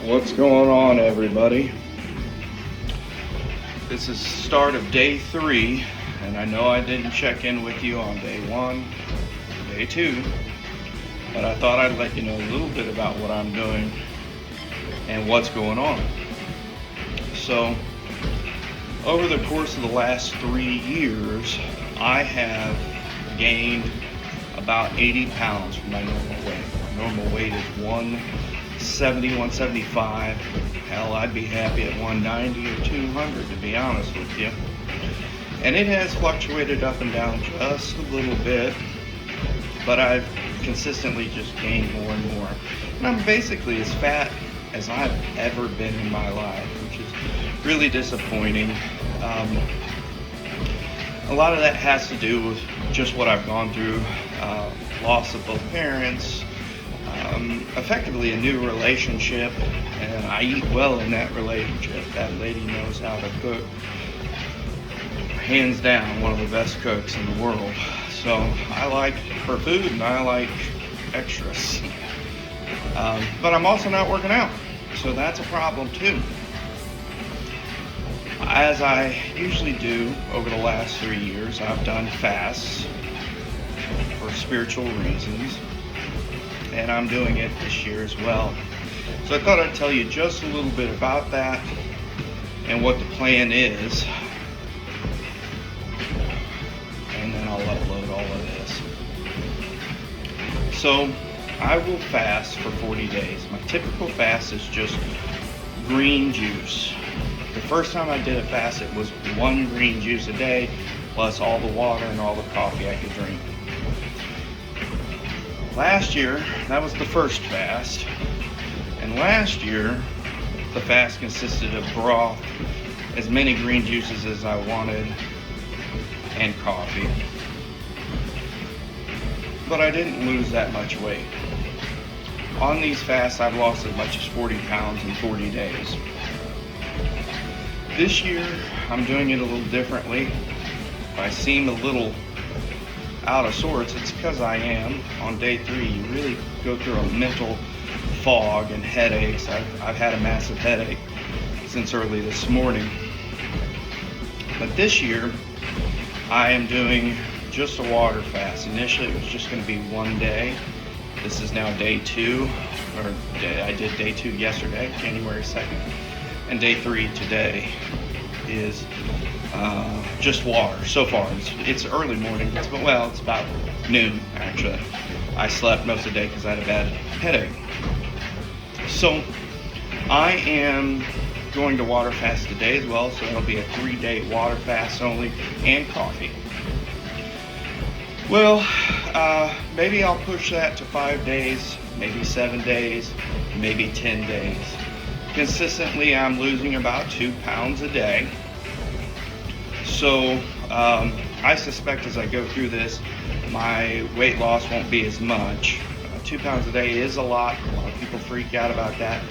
What's going on, everybody? This is start of day 3, and I know I didn't check in with you on day 1, day 2, but I thought I'd let you know a little bit about what I'm doing and what's going on. So, over the course of the last 3 years, I have gained about 80 pounds from my normal weight. My normal weight is 170, 175. Hell, I'd be happy at 190 or 200, to be honest with you. And it has fluctuated up and down just a little bit, but I've consistently just gained more and more. And I'm basically as fat as I've ever been in my life, which is really disappointing. A lot of that has to do with just what I've gone through, loss of both parents, effectively a new relationship, and I eat well in that relationship. That lady knows how to cook. Hands down, one of the best cooks in the world. So I like her food and I like extras. But I'm also not working out, so that's a problem too. As I usually do over the last 3 years, I've done fasts for spiritual reasons, and I'm doing it this year as well. So I thought I'd tell you just a little bit about that and what the plan is, and then I'll upload all of this. So I will fast for 40 days. My typical fast is just green juice. The first time I did a fast, it was 1 green juice a day, plus all the water and all the coffee I could drink. Last year, that was the first fast, and last year, the fast consisted of broth, as many green juices as I wanted, and coffee. But I didn't lose that much weight. On these fasts, I've lost as much as 40 pounds in 40 days. This year, I'm doing it a little differently. If I seem a little out of sorts, it's because I am. On day 3, you really go through a mental fog and headaches. I've had a massive headache since early this morning. But this year, I am doing just a water fast. Initially, it was just going to be 1 day. This is now day 2, I did day 2 yesterday, January 2nd. And day 3 today is just water. So far, it's early morning. It's about noon, actually. I slept most of the day because I had a bad headache. So I am going to water fast today as well, so it'll be a 3-day water fast only, and coffee. Well, maybe I'll push that to 5 days, maybe 7 days, maybe 10 days. Consistently, I'm losing about 2 pounds a day. So I suspect as I go through this, my weight loss won't be as much. 2 pounds a day is a lot. A lot of people freak out about that.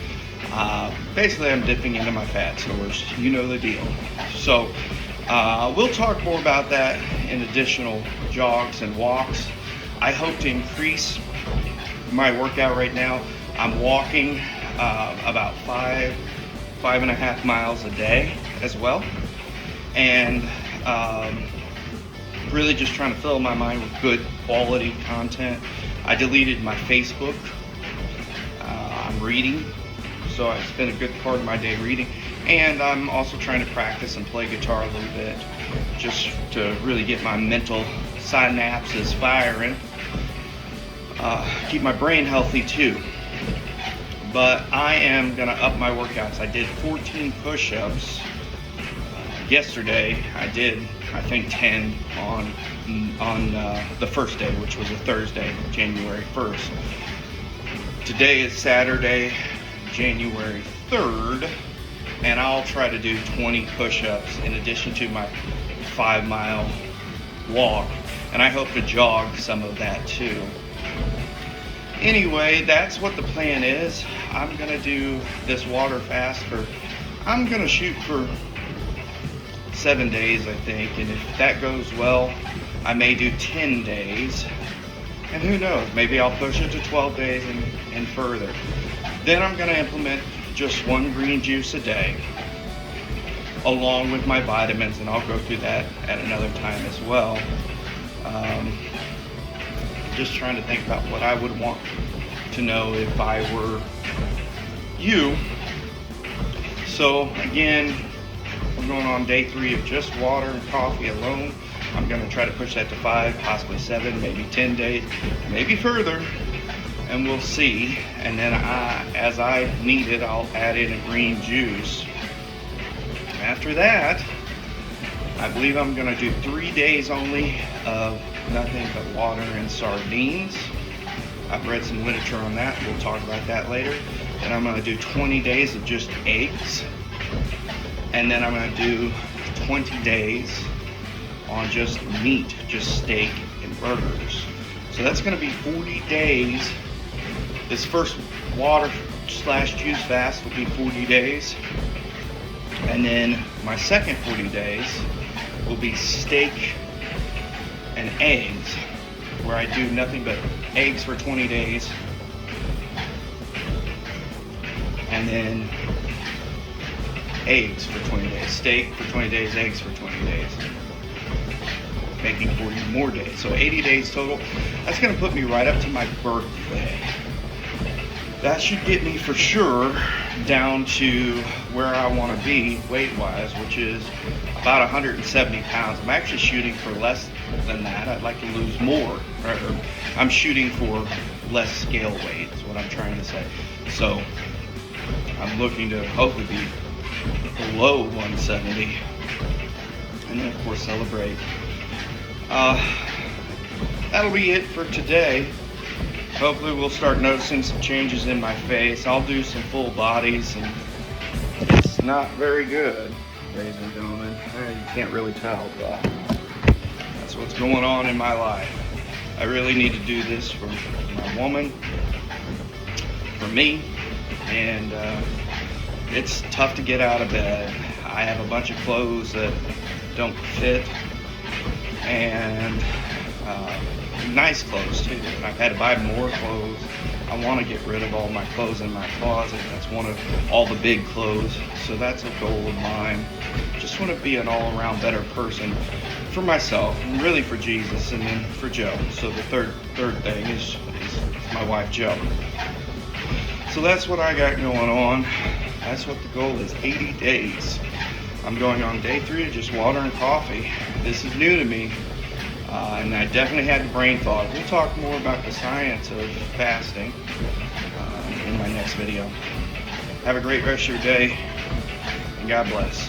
Basically, I'm dipping into my fat stores. You know the deal. So we'll talk more about that in additional jogs and walks. I hope to increase my workout right now. I'm walking about 5.5 miles a day as well, and really just trying to fill my mind with good quality content. I deleted my Facebook. I'm reading, so I spend a good part of my day reading, and I'm also trying to practice and play guitar a little bit, just to really get my mental synapses firing, keep my brain healthy too. But I am going to up my workouts. I did 14 push-ups yesterday. I did, I think, 10 on the first day, which was a Thursday, January 1st. Today is Saturday, January 3rd, and I'll try to do 20 push-ups in addition to my 5-mile walk, and I hope to jog some of that too. Anyway, that's what the plan is. I'm going to do this water fast I'm going to shoot for 7 days, I think. And if that goes well, I may do 10 days. And who knows, maybe I'll push it to 12 days and further. Then I'm going to implement just one green juice a day, along with my vitamins, and I'll go through that at another time as well. Just trying to think about what I would want to know if I were you. So again, we're going on day 3 of just water and coffee alone. I'm going to try to push that to 5, possibly 7, maybe 10 days, maybe further, and we'll see. And then as I need it, I'll add in a green juice. After that, I believe I'm going to do 3 days only of nothing but water and sardines. I've read some literature on that. We'll talk about that later. Then I'm going to do 20 days of just eggs. And then I'm going to do 20 days on just meat, just steak and burgers. So that's going to be 40 days. This first water/juice fast will be 40 days. And then my second 40 days will be steak and eggs, where I do nothing but eggs for 20 days. And then eggs for 20 days, steak for 20 days, eggs for 20 days, making 40 more days. So 80 days total. That's going to put me right up to my birthday. That should get me for sure down to where I want to be weight-wise, which is about 170 pounds. I'm actually shooting for less than that. I'd like to lose more. I'm shooting for less scale weight is what I'm trying to say. So I'm looking to hopefully be below 170, and then of course celebrate. That'll be it for today. Hopefully we'll start noticing some changes in my face. I'll do some full bodies, and it's not very good, ladies and gentlemen. You can't really tell, but that's what's going on in my life. I really need to do this for my woman, for me, and it's tough to get out of bed. I have a bunch of clothes that don't fit, and nice clothes too. I've had to buy more clothes. I want to get rid of all my clothes in my closet. That's one of all the big clothes. So that's a goal of mine. Just want to be an all-around better person for myself, and really for Jesus, and then for Joe. So the third thing is my wife Joe. So that's what I got going on. That's what the goal is, 80 days. I'm going on day 3 of just water and coffee. This is new to me, and I definitely had the brain fog. We'll talk more about the science of fasting in my next video. Have a great rest of your day, and God bless.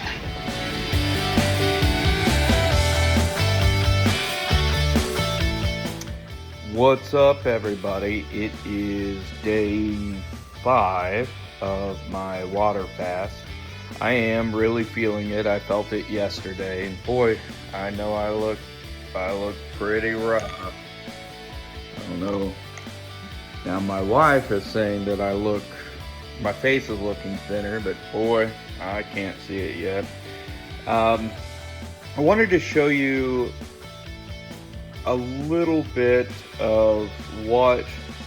What's up, everybody? It is day 5 of my water fast. I am really feeling it. I felt it yesterday, and boy, I know I look pretty rough. I don't know. Now my wife is saying that my face is looking thinner, but boy, I can't see it yet. I wanted to show you a little bit of what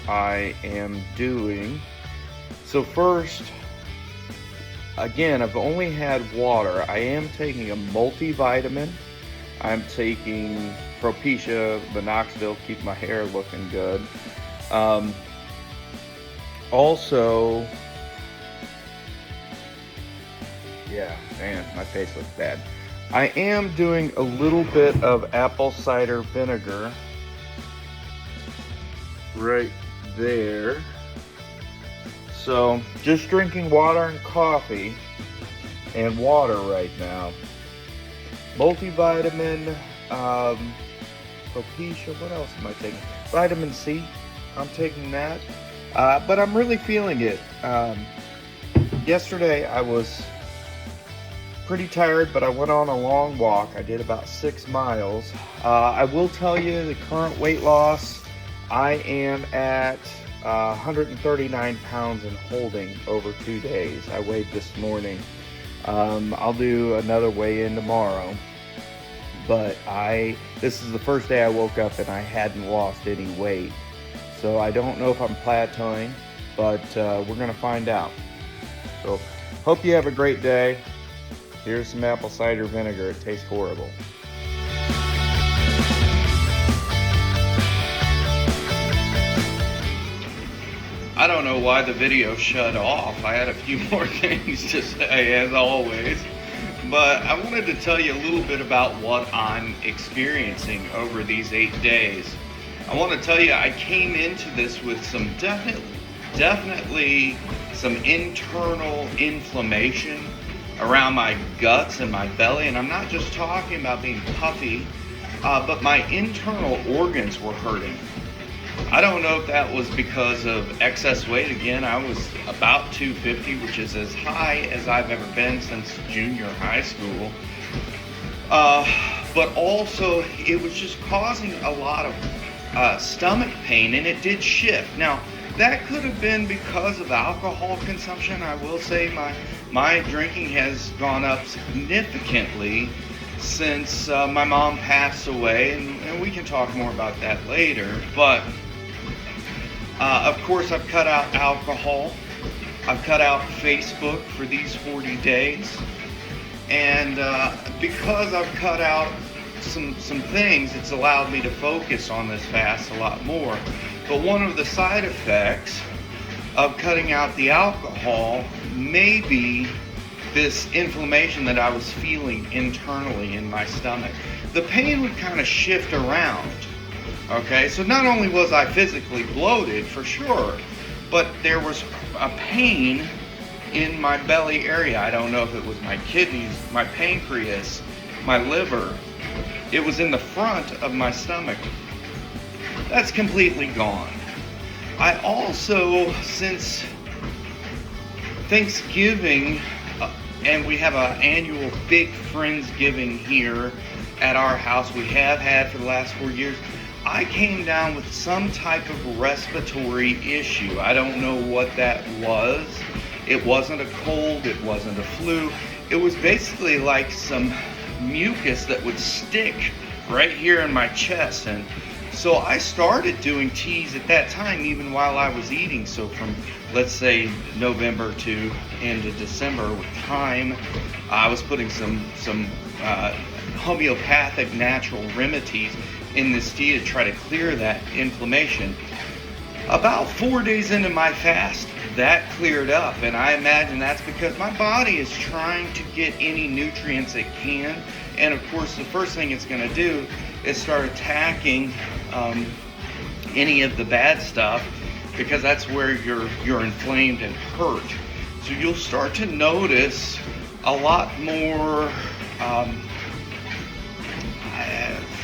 I am doing. So first, again, I've only had water. I am taking a multivitamin. I'm taking Propecia, minoxidil, keep my hair looking good. Also, yeah, man, my face looks bad. I am doing a little bit of apple cider vinegar right there. So, just drinking water and coffee and water right now. Multivitamin, Propecia, what else am I taking? Vitamin C, I'm taking that. But I'm really feeling it. Yesterday I was pretty tired, but I went on a long walk. I did about 6 miles. I will tell you the current weight loss, I am at 139 pounds and holding over 2 days. I weighed this morning. I'll do another weigh-in tomorrow. But this is the first day I woke up and I hadn't lost any weight. So I don't know if I'm plateauing, but we're gonna find out. So hope you have a great day. Here's some apple cider vinegar. It tastes horrible. I don't know why the video shut off. I had a few more things to say, as always. But I wanted to tell you a little bit about what I'm experiencing over these 8 days. I want to tell you, I came into this with some definitely some internal inflammation around my guts and my belly. And I'm not just talking about being puffy, but my internal organs were hurting. I don't know if that was because of excess weight. Again, I was about 250, which is as high as I've ever been since junior high school. But also, it was just causing a lot of stomach pain, and it did shift. Now, that could have been because of alcohol consumption. I will say my drinking has gone up significantly since my mom passed away, and we can talk more about that later. But of course, I've cut out alcohol. I've cut out Facebook for these 40 days. And because I've cut out some things, it's allowed me to focus on this fast a lot more. But one of the side effects of cutting out the alcohol may be this inflammation that I was feeling internally in my stomach. The pain would kind of shift around. Okay, so not only was I physically bloated, for sure, but there was a pain in my belly area. I don't know if it was my kidneys, my pancreas, my liver. It was in the front of my stomach. That's completely gone. I also, since Thanksgiving, and we have an annual big Friendsgiving here at our house, we have had for the last 4 years, I came down with some type of respiratory issue. I don't know what that was. It wasn't a cold, it wasn't a flu. It was basically like some mucus that would stick right here in my chest. And so I started doing teas at that time, even while I was eating. So from, let's say, November to into December with thyme, I was putting some homeopathic natural remedies in this tea to try to clear that inflammation. About 4 days into my fast, that cleared up, and I imagine that's because my body is trying to get any nutrients it can. And of course, the first thing it's going to do is start attacking any of the bad stuff, because that's where you're inflamed and hurt. So you'll start to notice a lot more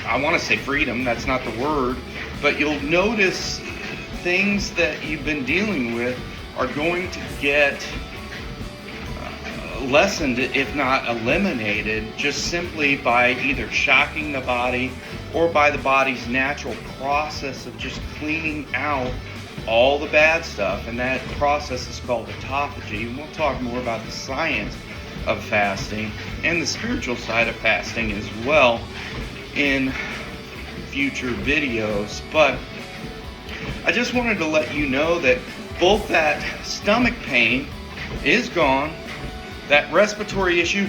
I want to say freedom, that's not the word, but you'll notice things that you've been dealing with are going to get lessened, if not eliminated, just simply by either shocking the body or by the body's natural process of just cleaning out all the bad stuff. And that process is called autophagy. And we'll talk more about the science of fasting and the spiritual side of fasting as well in future videos. But I just wanted to let you know that both that stomach pain is gone, that respiratory issue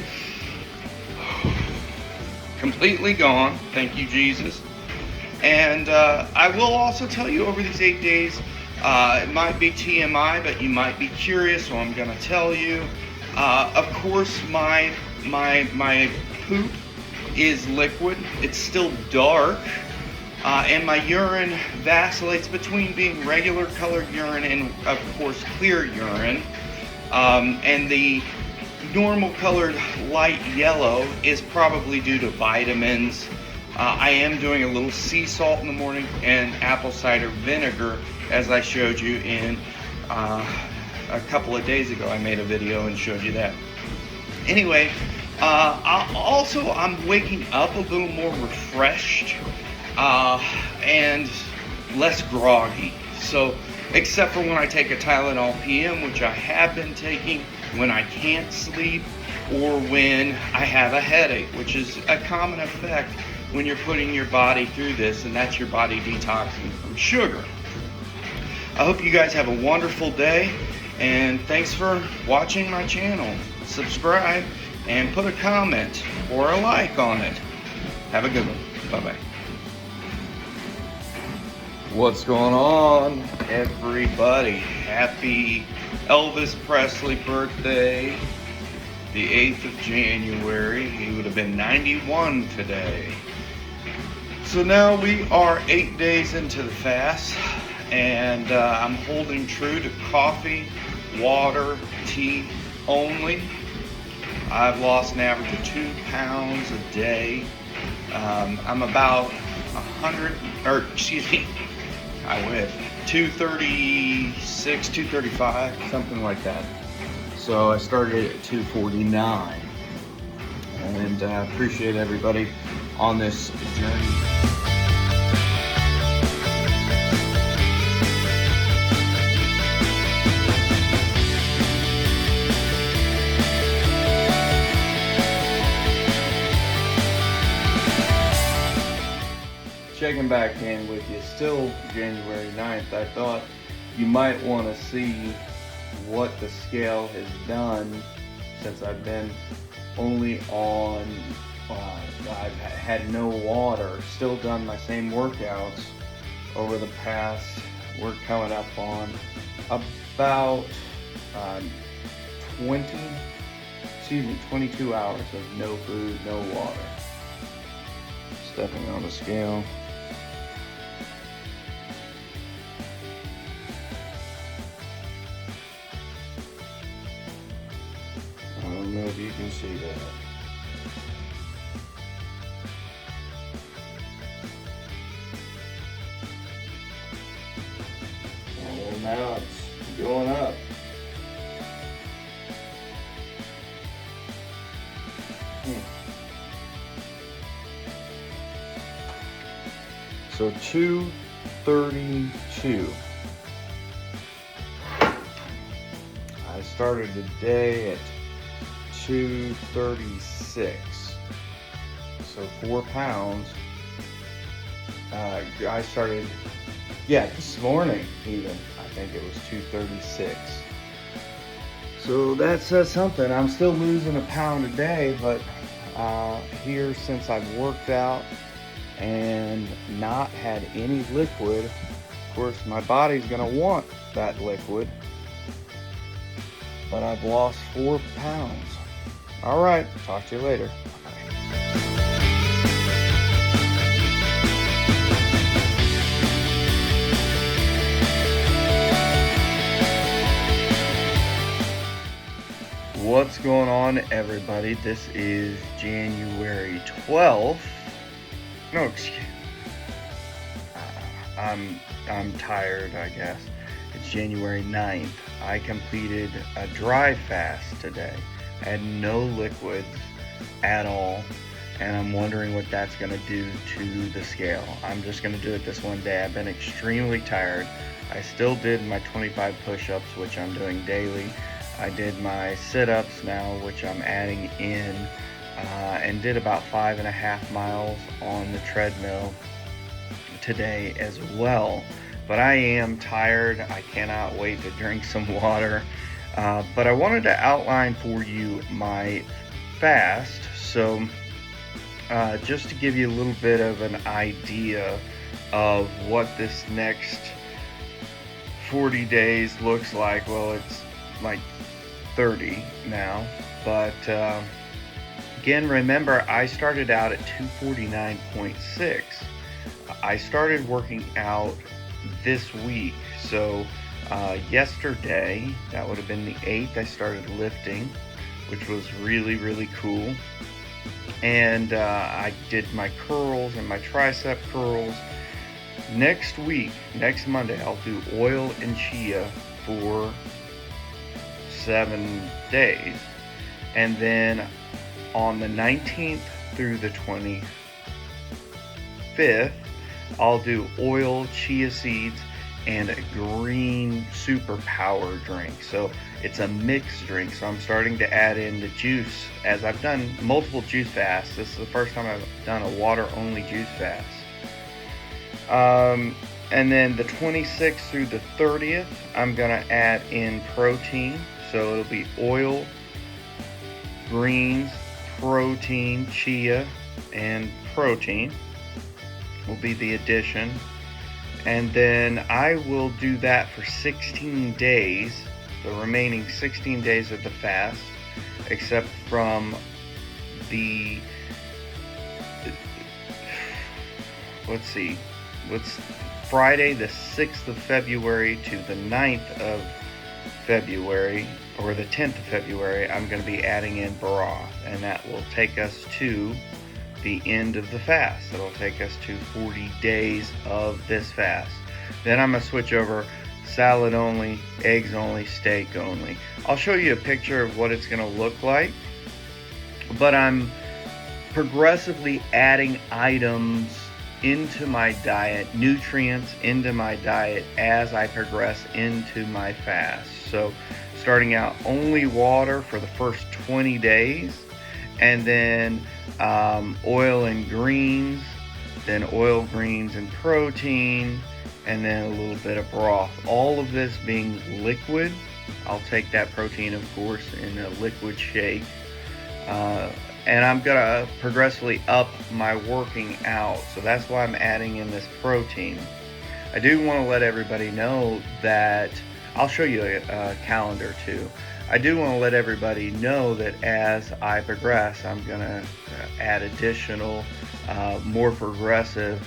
completely gone, thank you Jesus. And I will also tell you, over these 8 days, it might be TMI, but you might be curious, so I'm going to tell you. Of course, my poop is liquid. It's still dark, and my urine vacillates between being regular colored urine and, of course, clear urine. And the normal colored light yellow is probably due to vitamins. I am doing a little sea salt in the morning and apple cider vinegar, as I showed you in a couple of days ago. I made a video and showed you that. Anyway, I'm waking up a little more refreshed and less groggy. So, except for when I take a Tylenol PM, which I have been taking when I can't sleep, or when I have a headache, which is a common effect when you're putting your body through this, and that's your body detoxing from sugar. I hope you guys have a wonderful day, And thanks for watching my channel. Subscribe and put a comment or a like on it. Have a good one. Bye-bye. What's going on, everybody? Happy Elvis Presley birthday, the 8th of January. He would have been 91 today. So now we are 8 days into the fast, and I'm holding true to coffee, water, tea only. I've lost an average of 2 pounds a day. I'm about 236, 235, something like that. So I started at 249, and I appreciate everybody on this journey. Checking back in with you, still January 9th. I thought you might want to see what the scale has done since I've been only on, I've had no water, still done my same workouts over the past, we're coming up on about 22 hours of no food, no water. Stepping on the scale. I don't know if you can see that. Well, now it's going up. So 232. I started the day at 236. So 4 pounds. I started, this morning even. I think it was 236. So that says something. I'm still losing a pound a day, but here since I've worked out and not had any liquid, of course my body's gonna want that liquid, but I've lost 4 pounds. All right, talk to you later. What's going on, everybody? This is January 12th. No, excuse. I'm tired, I guess. It's January 9th. I completed a dry fast today. I had no liquids at all, and I'm wondering what that's going to do to the scale. I'm just going to do it this one day. I've been extremely tired. I still did my 25 push-ups, which I'm doing daily. I did my sit-ups now, which I'm adding in, and did about 5.5 miles on the treadmill today as well. But I am tired. I cannot wait to drink some water. But I wanted to outline for you my fast. So just to give you a little bit of an idea of what this next 40 days looks like. Well, it's like 30 now, but again, remember I started out at 249.6. I started working out this week, so yesterday, that would have been the 8th, I started lifting, which was really cool. And I did my curls and my tricep curls. Next week, next Monday, I'll do oil and chia for 7 days, and then on the 19th through the 25th I'll do oil, chia seeds, and a green super power drink. So it's a mixed drink, so I'm starting to add in the juice. As I've done multiple juice fasts, this is the first time I've done a water only juice fast. And then the 26th through the 30th, I'm gonna add in protein. So it'll be oil, greens, protein, chia, and protein will be the addition. And then I will do that for 16 days, the remaining 16 days of the fast, except from the, let's see, what's Friday the 6th of February to the 9th of February, or the 10th of February, I'm going to be adding in broth, and that will take us to the end of the fast. It'll take us to 40 days of this fast. Then I'm going to switch over salad only, eggs only, steak only. I'll show you a picture of what it's going to look like, but I'm progressively adding items into my diet, nutrients into my diet as I progress into my fast. So starting out only water for the first 20 days, and then oil and greens, then oil, greens, and protein, and then a little bit of broth. All of this being liquid. I'll take that protein, of course, in a liquid shake. And I'm gonna progressively up my working out. So that's why I'm adding in this protein. I do want to let everybody know that, I'll show you a calendar too. I do want to let everybody know that as I progress, I'm gonna add additional, more progressive,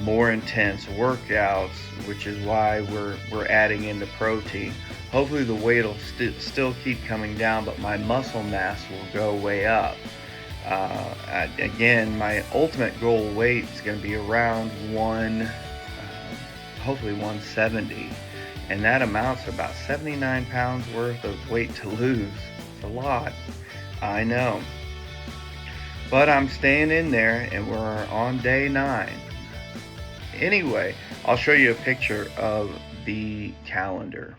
more intense workouts, which is why we're adding in the protein. Hopefully the weight will still keep coming down, but my muscle mass will go way up. Again, my ultimate goal weight is going to be around hopefully 170, and that amounts to about 79 pounds worth of weight to lose. It's a lot, I know, but I'm staying in there, and we're on day 9. Anyway, I'll show you a picture of the calendar.